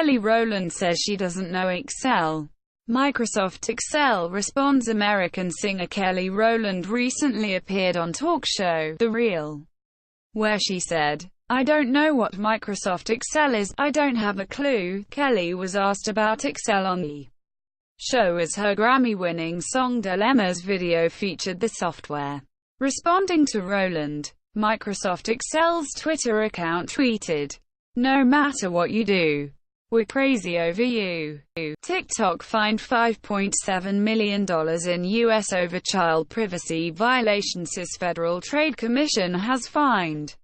Kelly Rowland says she doesn't know Excel. Microsoft Excel responds. American singer Kelly Rowland recently appeared on talk show The Real, where she said, "I don't know what Microsoft Excel is, I don't have a clue." Kelly was asked about Excel on the show as her Grammy-winning song Dilemma's video featured the software. Responding to Rowland, Microsoft Excel's Twitter account tweeted, "No matter what you do, we're crazy over you." TikTok fined $5.7 million in U.S. over child privacy violations. His Federal Trade Commission has fined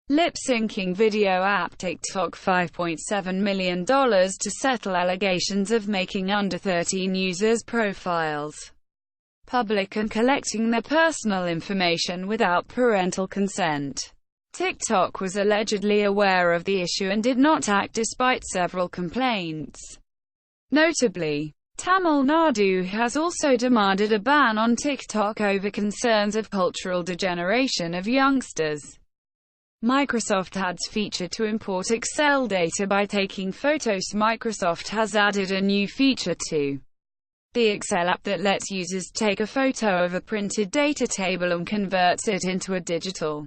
lip-syncing video app TikTok $5.7 million to settle allegations of making under-13 users' profiles public and collecting their personal information without parental consent. TikTok was allegedly aware of the issue and did not act despite several complaints. Notably, Tamil Nadu has also demanded a ban on TikTok over concerns of cultural degeneration of youngsters. Microsoft adds feature to import Excel data by taking photos. Microsoft has added a new feature to the Excel app that lets users take a photo of a printed data table and converts it into a digital,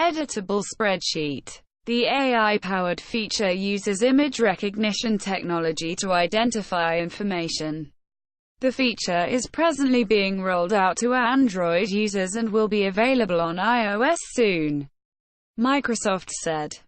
editable spreadsheet. The AI-powered feature uses image recognition technology to identify information. The feature is presently being rolled out to Android users and will be available on iOS soon, Microsoft said.